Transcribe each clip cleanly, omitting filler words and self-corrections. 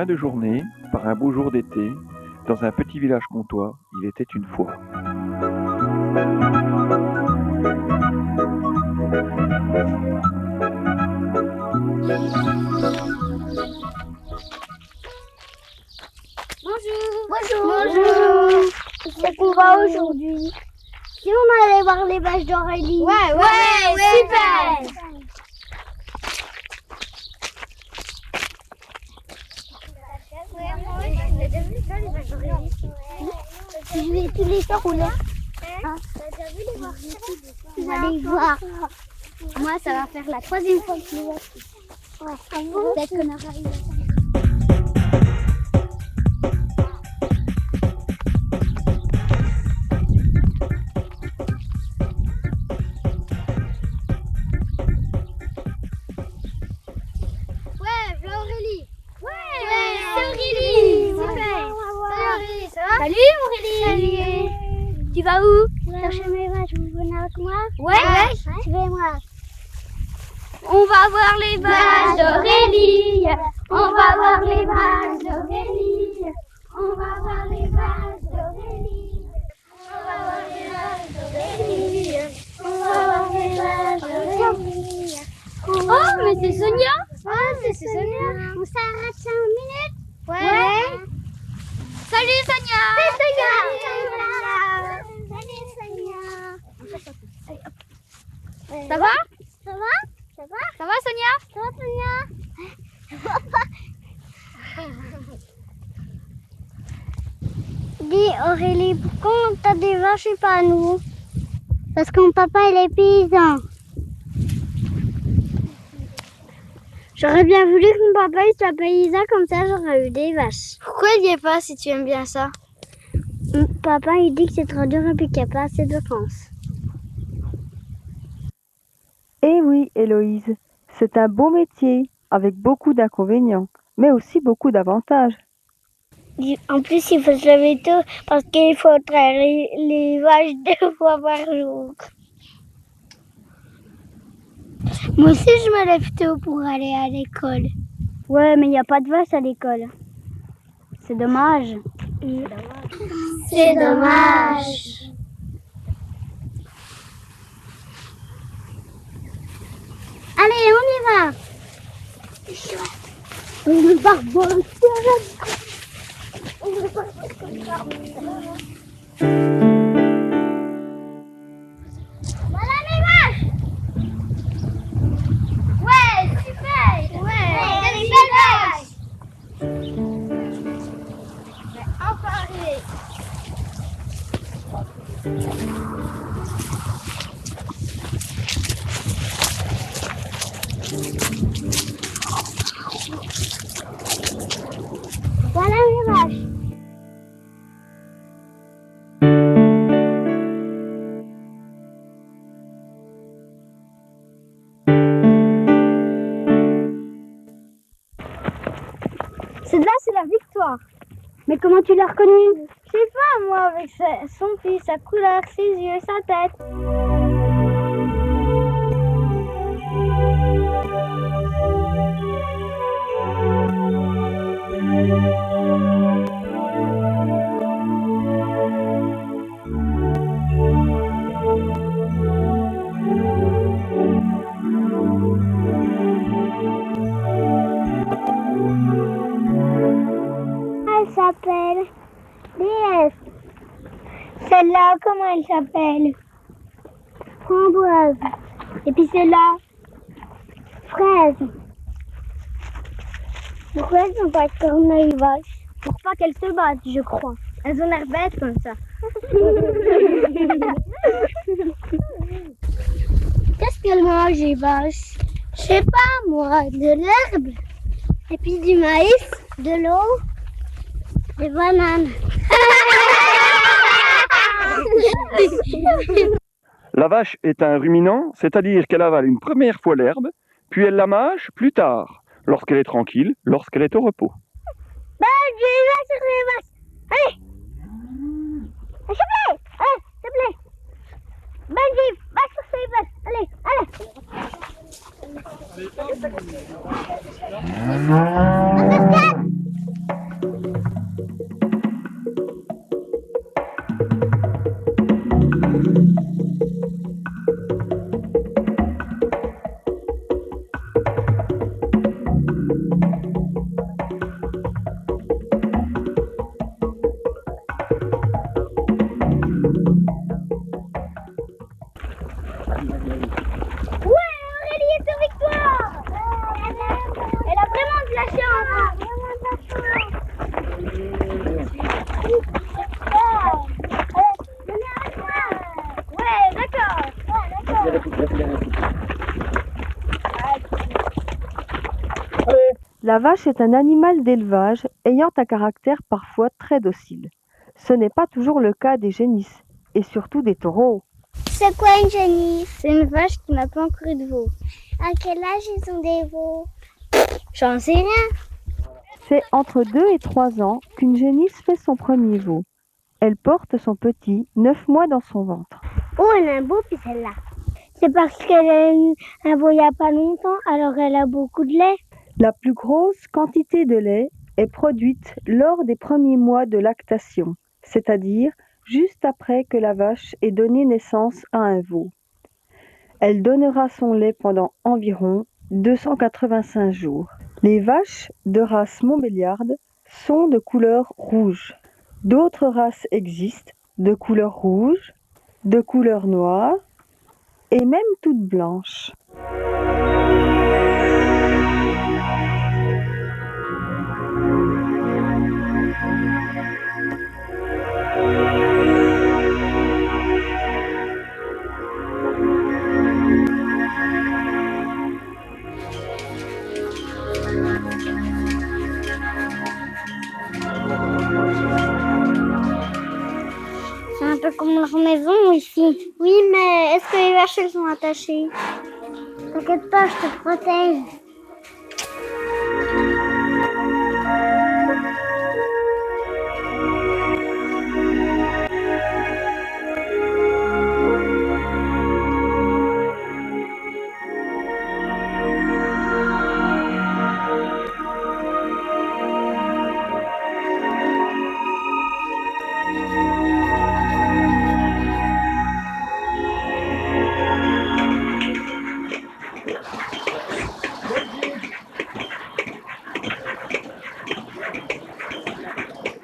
fin de journée, par un beau jour d'été, dans un petit village comtois, il était une fois. Bonjour. Bonjour. C'est qu'on va aujourd'hui. Si on allait voir les vaches d'Aurélie. Ouais, super. Je vais tous les soirs rouler. On va aller voir. Moi, ça va faire la 3e fois que je les vois. Peut-être qu'on arrive. Salut Aurélie. Tu vas où? Chercher mes vaches, vous venez avec moi? Ouais. Suivez-moi. On va voir les vaches d'Aurélie. On va voir les vaches d'Aurélie. On va voir les vaches d'Aurélie. On va voir les vaches d'Aurélie. On va voir les vaches d'Aurélie. Oh, mais c'est Sonia. C'est Sonia. On s'arrête 5 minutes? Ouais. Salut Sonia. Ça va? Ça Ça va Sonia? Dis Aurélie, pourquoi t'as des vaches et pas nous? Parce que mon papa il est paysan. J'aurais bien voulu que mon papa il soit paysan, comme ça j'aurais eu des vaches. Pourquoi il n'y est pas si tu aimes bien ça? Mon papa il dit que c'est trop dur et puis qu'il n'y a pas assez de vacances. Eh oui, Héloïse, c'est un beau métier, avec beaucoup d'inconvénients, mais aussi beaucoup d'avantages. En plus, il faut se lever tôt parce qu'il faut traire les vaches 2 fois par jour. Moi aussi, je me lève tôt pour aller à l'école. Ouais, mais il n'y a pas de vaches à l'école. C'est dommage. C'est dommage. Allez, on y va. On part bon. Voilà les vaches. Ouais, super. Ouais, des belles vaches. Enfin arrivé. Voilà les vaches. Celle-là, c'est la victoire. Mais comment tu l'as reconnue? Je sais pas, moi, avec son fils, sa couleur, ses yeux, sa tête. Elle s'appelle DS. Celle-là, comment elle s'appelle? Framboise. Et puis celle-là, fraise. Pourquoi elles sont pas comme les vaches? Pour pas qu'elles se battent, je crois. Elles ont l'air bêtes comme ça. Qu'est-ce qu'elles mangent, les vaches? Je sais pas, moi, de l'herbe. Et puis du maïs, de l'eau, des bananes. La vache est un ruminant, c'est-à-dire qu'elle avale une première fois l'herbe, puis elle la mâche plus tard, lorsqu'elle est tranquille, lorsqu'elle est au repos. Je vais sur les vaches. Allez. S'il te plaît. Allez, s'il te plaît. Benji, va sur ces vaches. Allez, allez. Understand? La vache est un animal d'élevage ayant un caractère parfois très docile. Ce n'est pas toujours le cas des génisses, et surtout des taureaux. C'est quoi une génisse? C'est une vache qui n'a pas encore eu de veau. À quel âge ils ont des veaux? J'en sais rien. C'est entre 2 et 3 ans qu'une génisse fait son premier veau. Elle porte son petit 9 mois dans son ventre. Oh, elle a un beau puis celle-là. C'est parce qu'elle a eu un veau il n'y a pas longtemps, alors elle a beaucoup de lait. La plus grosse quantité de lait est produite lors des premiers mois de lactation, c'est-à-dire juste après que la vache ait donné naissance à un veau. Elle donnera son lait pendant environ 285 jours. Les vaches de race Montbéliarde sont de couleur rouge. D'autres races existent de couleur rouge, de couleur noire et même toutes blanches. C'est un peu comme leur maison ici. Oui, mais est-ce que les vaches, elles sont attachées? T'inquiète pas, je te protège.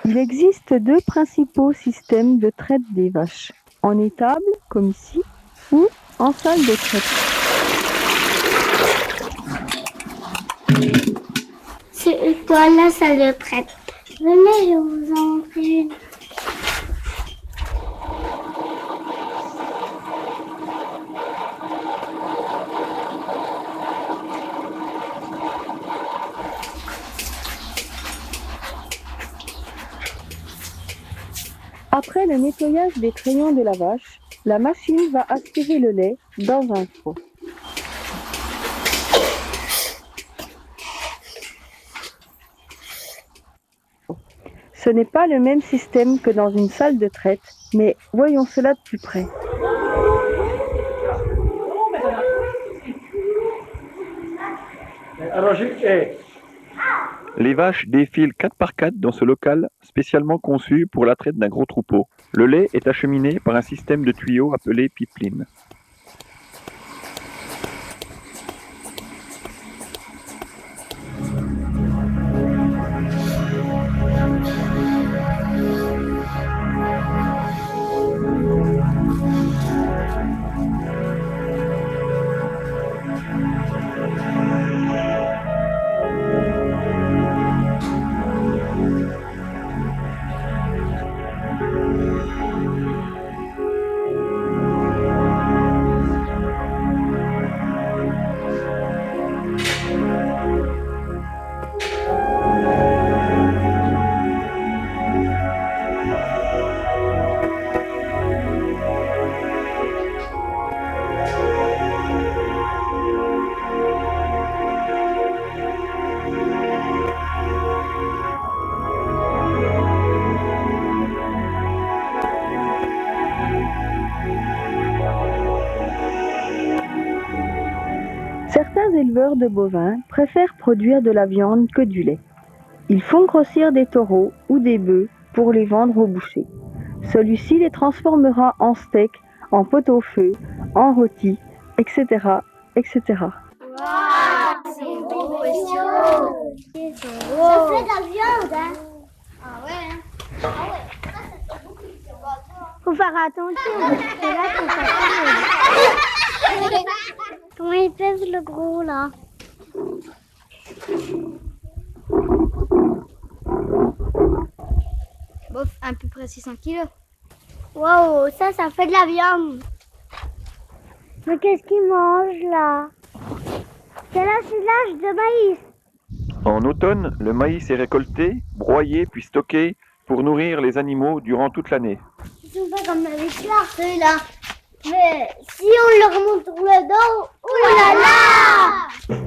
Il existe 2 principaux systèmes de traite des vaches, en étable, comme ici, ou en salle de traite. C'est toi la salle de traite. Venez, je vous en montrer une. Après le nettoyage des crayons de la vache, la machine va aspirer le lait dans un seau. Ce n'est pas le même système que dans une salle de traite, mais voyons cela de plus près. Les vaches défilent 4 par 4 dans ce local spécialement conçu pour la traite d'un gros troupeau. Le lait est acheminé par un système de tuyaux appelé pipeline. Certains éleveurs de bovins préfèrent produire de la viande que du lait. Ils font grossir des taureaux ou des bœufs pour les vendre au boucher. Celui-ci les transformera en steak, en pot-au-feu, en rôti, etc., etc. Waouh, c'est beau, précieux. Ça fait de la viande, hein? Ah ouais. Ah ouais. Ça fait beaucoup de viande. Faut faire attention, parce que là, c'est facile. Comment il pèse le gros, là? Bof, à peu près 600 kilos. Wow, ça fait de la viande. Mais qu'est-ce qu'il mange, là? C'est l'assemblage de maïs. En automne, le maïs est récolté, broyé puis stocké pour nourrir les animaux durant toute l'année. Ils sont pas comme les clairs, ceux-là. Mais si on leur montre le dos, oh là là!